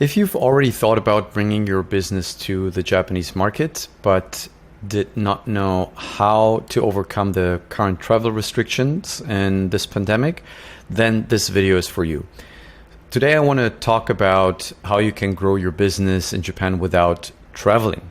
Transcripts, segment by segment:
If you've already thought about bringing your business to the Japanese market, but did not know how to overcome the current travel restrictions in this pandemic, then this video is for you. Today I want to talk about how you can grow your business in Japan without traveling.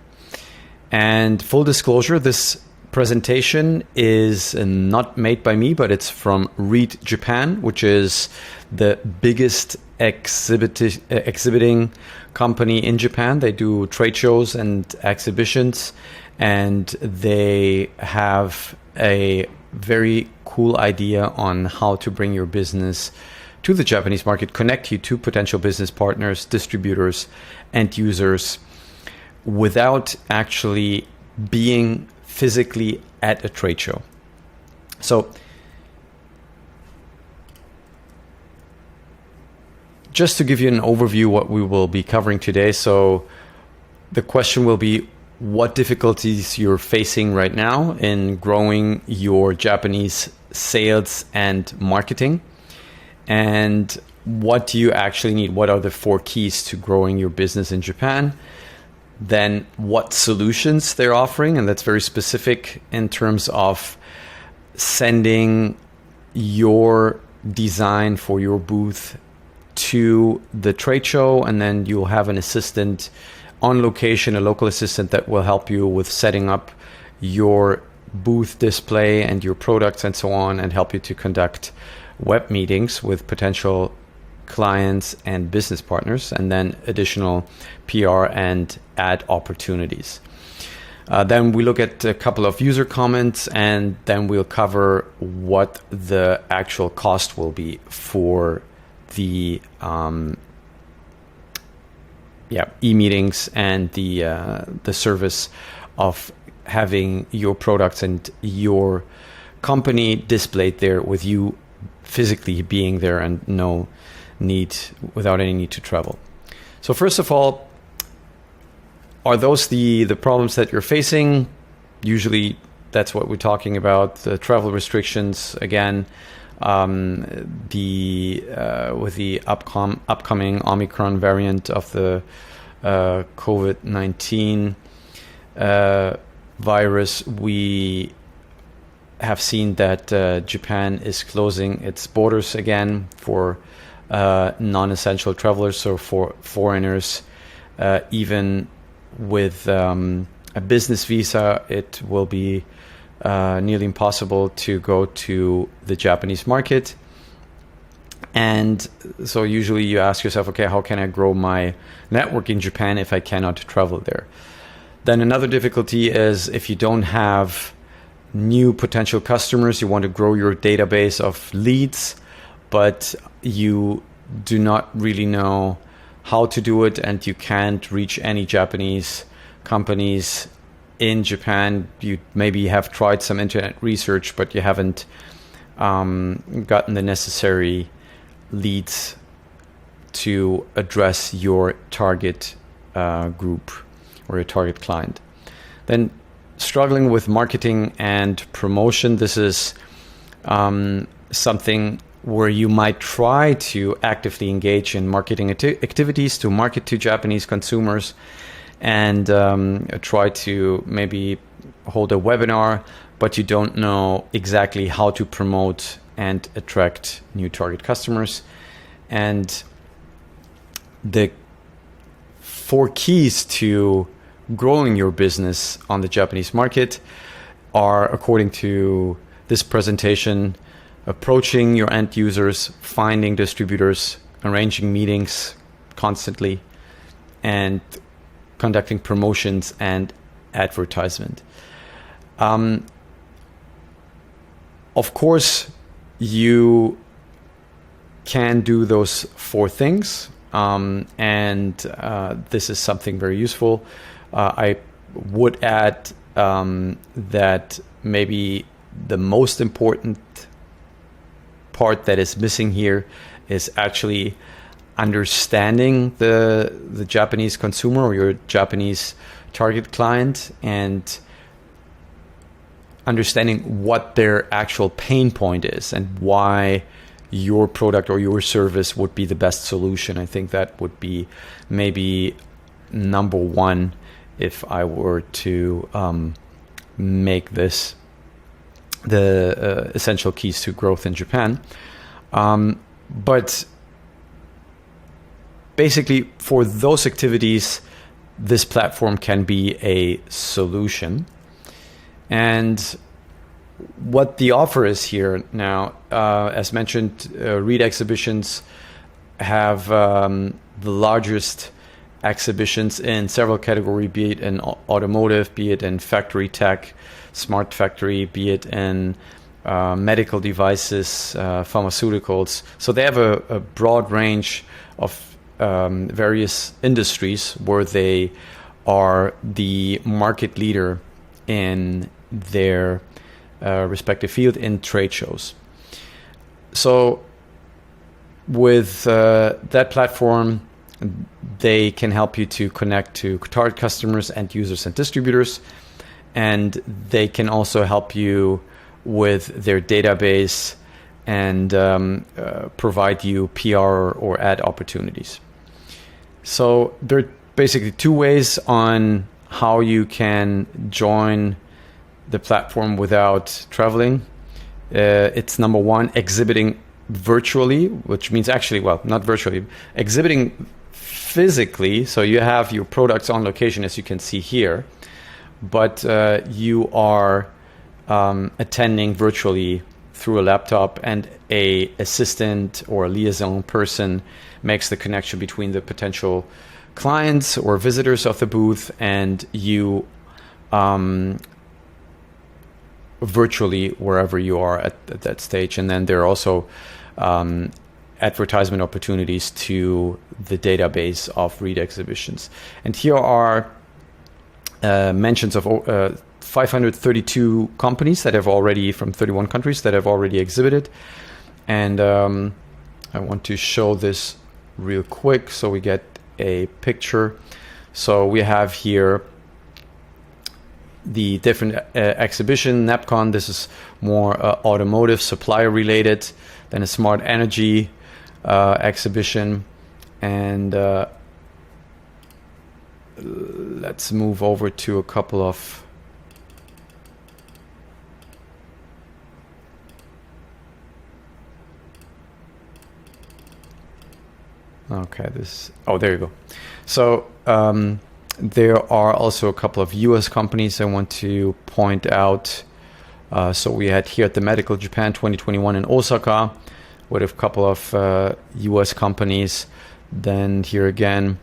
And full disclosure, this presentation is not made by me, but it's from Read Japan, which is the biggest exhibiting company in Japan. They do trade shows and exhibitions, and they have a very cool idea on how to bring your business to the Japanese market, connect you to potential business partners, distributors, and users without actually being physically at a trade show. So just to give you an overview what we will be covering today. So the question will be what difficulties you're facing right now in growing your Japanese sales and marketing, and what do you actually need? What are the 4 keys to growing your business in Japan? Then what solutions they're offering, and that's very specific in terms of sending your design for your booth to the trade show, and then you'll have an assistant on location, a local assistant that will help you with setting up your booth display and your products and so on, and help you to conduct web meetings with potential clients and business partners, and then additional PR and ad opportunities. Then we look at a couple of user comments, and then we'll cover what the actual cost will be for the e-meetings and the service of having your products and your company displayed there with you physically being there and without any need to travel. So first of all, are those the problems that you're facing? Usually that's what we're talking about, the travel restrictions again. With the upcoming Omicron variant of the COVID-19 virus, we have seen that Japan is closing its borders again for non-essential travelers, so for foreigners. Even with a business visa, it will be nearly impossible to go to the Japanese market. And so usually you ask yourself, okay, how can I grow my network in Japan if I cannot travel there? Then another difficulty is if you don't have new potential customers, you want to grow your database of leads, but you do not really know how to do it, and you can't reach any Japanese companies in Japan. You maybe have tried some internet research, but you haven't gotten the necessary leads to address your target group or your target client. Then struggling with marketing and promotion. This is something where you might try to actively engage in marketing activities to market to Japanese consumers, and try to maybe hold a webinar, but you don't know exactly how to promote and attract new target customers. And the 4 keys to growing your business on the Japanese market are, according to this presentation, approaching your end users, finding distributors, arranging meetings constantly, and conducting promotions and advertisement. Of course, you can do those 4 things, and this is something very useful. I would add that maybe the most important part that is missing here is actually understanding the Japanese consumer or your Japanese target client, and understanding what their actual pain point is and why your product or your service would be the best solution. I think that would be maybe number one if I were to make this the essential keys to growth in Japan. But basically, for those activities, this platform can be a solution. And what the offer is here now, as mentioned, Reed Exhibitions have the largest exhibitions in several categories, be it in automotive, be it in factory tech, smart factory, be it in medical devices, pharmaceuticals. So they have a broad range of various industries where they are the market leader in their respective field in trade shows. So with that platform, they can help you to connect to target customers, end users, and distributors. And they can also help you with their database and provide you PR or ad opportunities. So there are basically two ways on how you can join the platform without traveling. It's number one, exhibiting virtually, which means actually, well, not virtually, exhibiting physically. So you have your products on location, as you can see here, but you are attending virtually through a laptop, and a assistant or a liaison person makes the connection between the potential clients or visitors of the booth and you virtually wherever you are at that stage. And then there are also advertisement opportunities to the database of Reed Exhibitions. And here are mentions of 532 companies that have already, from 31 countries, that have already exhibited. And I want to show this real quick so we get a picture. So we have here the different exhibition. NAPCON, this is more automotive supplier related. Then a smart energy exhibition. And let's move over to a couple of there you go. So there are also a couple of US companies I want to point out. So we had here at the Medical Japan 2021 in Osaka with a couple of US companies. Then here again.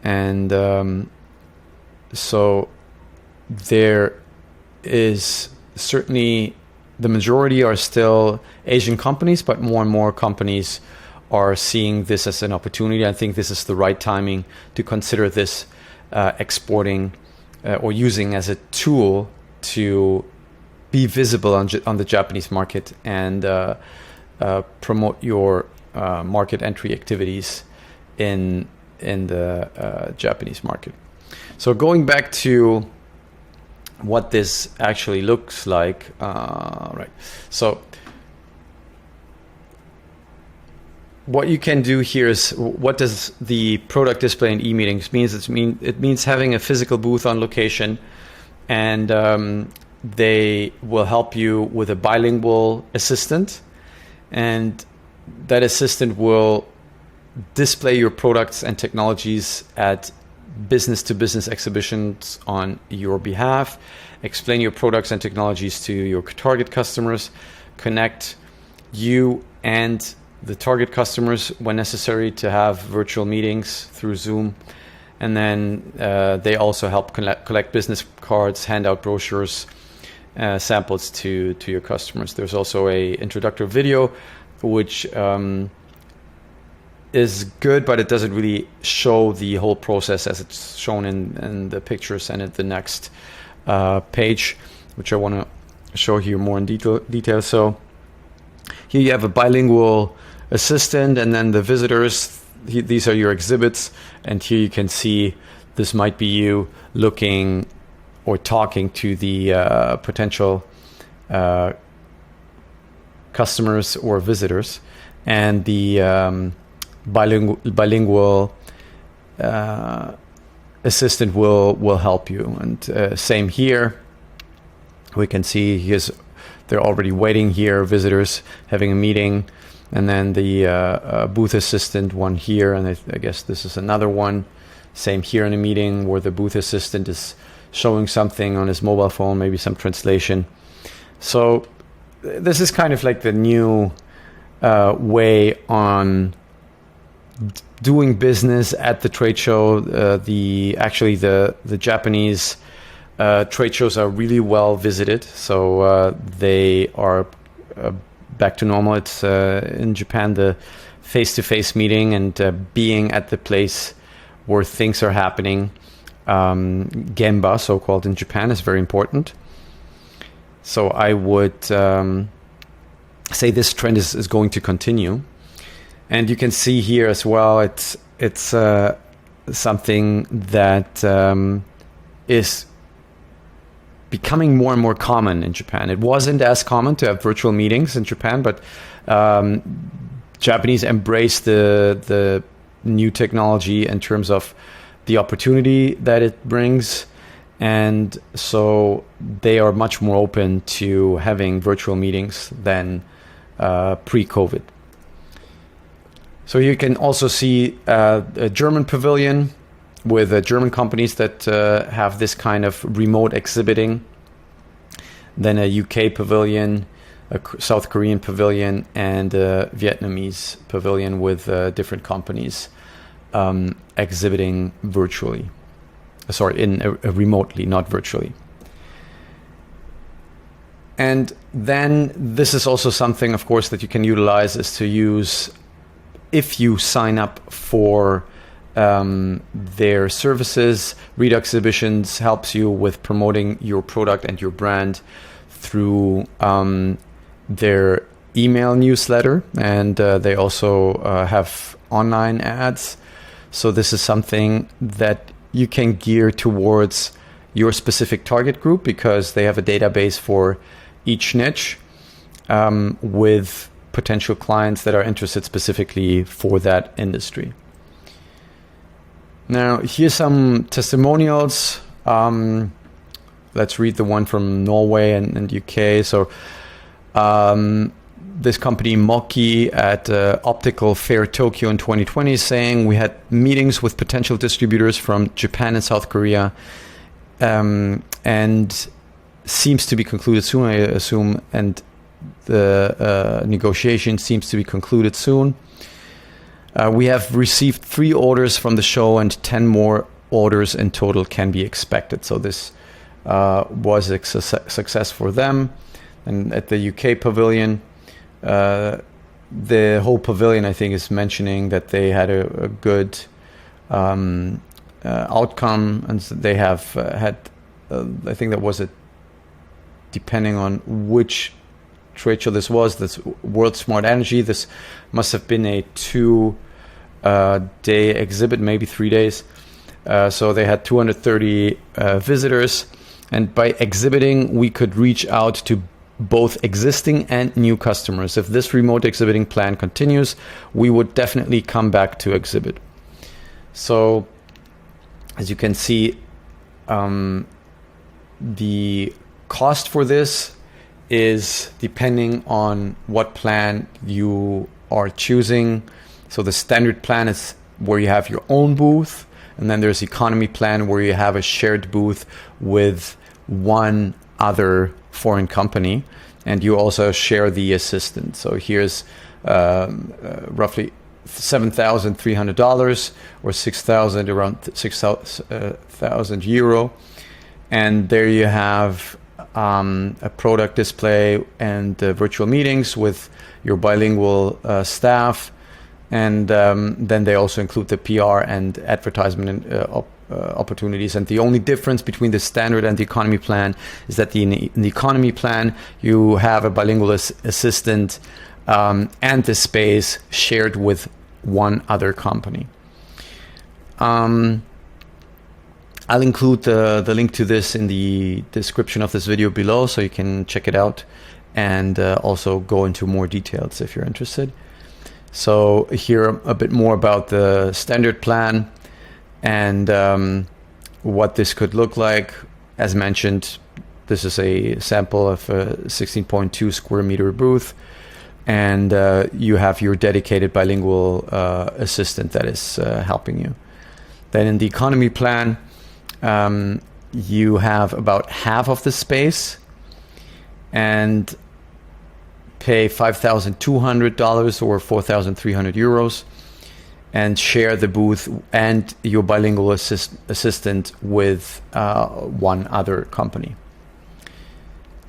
And so there is certainly, the majority are still Asian companies, but more and more companies are seeing this as an opportunity. I think this is the right timing to consider this exporting or using as a tool to be visible on the Japanese market and promote your market entry activities in the Japanese market. So going back to what this actually looks like, right? So what you can do here is, what does the product display in e-meetings means? It means having a physical booth on location, and they will help you with a bilingual assistant, and that assistant will display your products and technologies at business-to-business exhibitions on your behalf, explain your products and technologies to your target customers, connect you and the target customers when necessary to have virtual meetings through Zoom. And then they also help collect business cards, hand out brochures, samples to your customers. There's also a introductory video, which is good, but it doesn't really show the whole process as it's shown in the pictures and at the next page, which I want to show here more in detail. So here you have a bilingual assistant, and then the visitors, these are your exhibits, and here you can see this might be you looking or talking to the potential customers or visitors. and the bilingual assistant will help you. And same here. We can see they're already waiting here, visitors having a meeting, and then the booth assistant one here, and I guess this is another one. Same here in a meeting where the booth assistant is showing something on his mobile phone, maybe some translation. So this is kind of like the new way on doing business at the trade show. The Japanese trade shows are really well visited, so they are back to normal. It's in Japan, the face-to-face meeting and being at the place where things are happening, Gemba, so-called in Japan, is very important. So I would say this trend is going to continue. And you can see here as well, it's something that is becoming more and more common in Japan. It wasn't as common to have virtual meetings in Japan, but Japanese embrace the new technology in terms of the opportunity that it brings. And so they are much more open to having virtual meetings than pre-COVID. So you can also see a German pavilion with German companies that have this kind of remote exhibiting. Then a UK pavilion, a South Korean pavilion, and a Vietnamese pavilion with different companies exhibiting virtually. Remotely, not virtually. And then this is also something, of course, that you can utilize, is to use if you sign up for their services. Read Exhibitions helps you with promoting your product and your brand through their email newsletter, and they also have online ads. So this is something that you can gear towards your specific target group, because they have a database for each niche with potential clients that are interested specifically for that industry. Now, here's some testimonials. Let's read the one from Norway and UK. So this company Moki at Optical Fair Tokyo in 2020 is saying, we had meetings with potential distributors from Japan and South Korea, and seems to be concluded soon, I assume, and the negotiation seems to be concluded soon. We have received 3 orders from the show, and 10 more orders in total can be expected. So this was a success for them. And at the UK pavilion, the whole pavilion, I think, is mentioning that they had a good outcome, and they have had, I think that was depending on which trade show this was, this World Smart Energy. This must have been a 2-day exhibit, maybe 3 days. So they had 230 visitors, and by exhibiting, we could reach out to both existing and new customers. If this remote exhibiting plan continues, we would definitely come back to exhibit. So as you can see, the cost for this is depending on what plan you are choosing. So the standard plan is where you have your own booth, and then there's economy plan where you have a shared booth with one other foreign company, and you also share the assistant. So here's roughly $7,300 or around 6,000 euro, and there you have a product display and virtual meetings with your bilingual staff, and then they also include the PR and advertisement opportunities. And the only difference between the standard and the economy plan is that in the economy plan you have a bilingual assistant and the space shared with one other company. I'll include the link to this in the description of this video below, so you can check it out and also go into more details if you're interested. So here a bit more about the standard plan and what this could look like. As mentioned, this is a sample of a 16.2 square meter booth, and you have your dedicated bilingual assistant that is helping you. Then in the economy plan, you have about half of the space and pay $5,200 or 4,300 euros and share the booth and your bilingual assistant with one other company.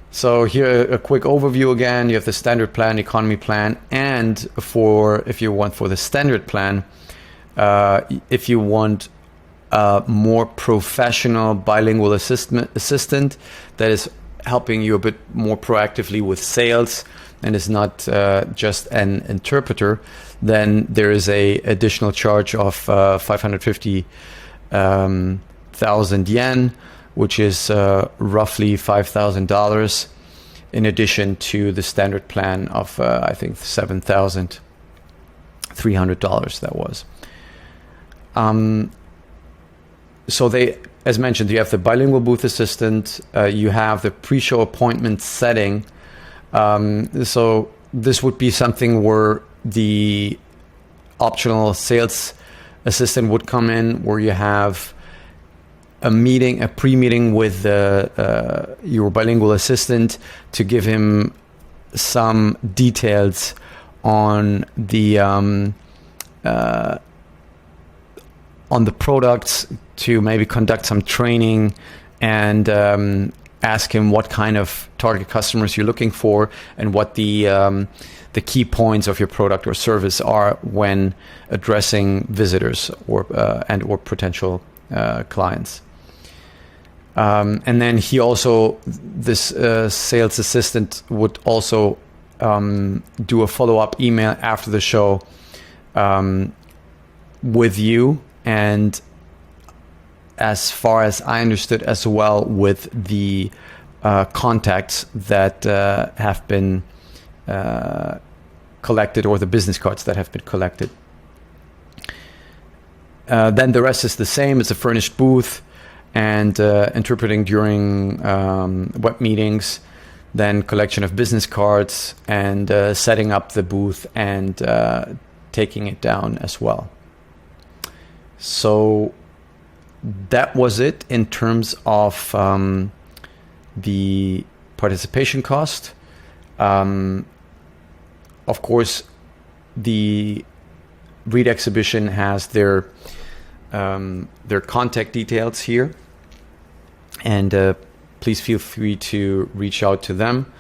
So here a quick overview again. You have the standard plan, economy plan, and if you want for the standard plan, if you want a more professional bilingual assistant that is helping you a bit more proactively with sales and is not just an interpreter, then there is a additional charge of 550,000 yen, which is roughly $5,000, in addition to the standard plan of I think $7,300 that was. So they, as mentioned, you have the bilingual booth assistant, you have the pre-show appointment setting. So this would be something where the optional sales assistant would come in, where you have a pre-meeting with your bilingual assistant to give him some details on the products, to maybe conduct some training and ask him what kind of target customers you're looking for and what the key points of your product or service are when addressing visitors or potential clients. And then this sales assistant would also do a follow-up email after the show with you, and as far as I understood as well, with the contacts that have been collected, or the business cards that have been collected. Then the rest is the same. It's a furnished booth and interpreting during web meetings, then collection of business cards and setting up the booth and taking it down as well. So that was it in terms of the participation cost. Of course, the Read exhibition has their contact details here, and please feel free to reach out to them.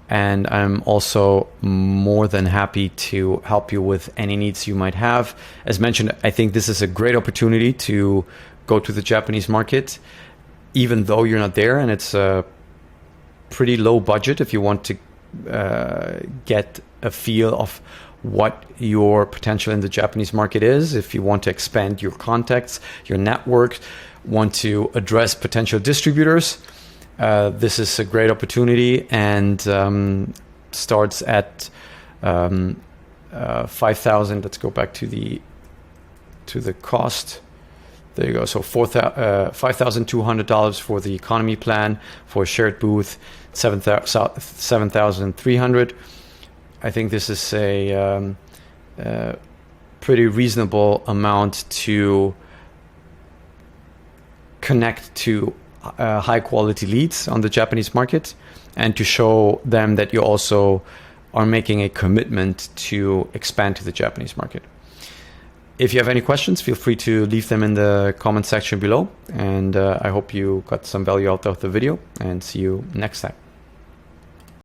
And I'm also more than happy to help you with any needs you might have. As mentioned, I think this is a great opportunity to go to the Japanese market, even though you're not there, and it's a pretty low budget if you want to get a feel of what your potential in the Japanese market is. If you want to expand your contacts, your network, want to address potential distributors, this is a great opportunity, and starts at 5,000. Let's go back to the cost. There you go. So $5,200 for the economy plan. For a shared booth, $7,300. I think this is a pretty reasonable amount to connect to high quality leads on the Japanese market, and to show them that you also are making a commitment to expand to the Japanese market. If you have any questions, feel free to leave them in the comment section below, and I hope you got some value out of the video, and see you next time.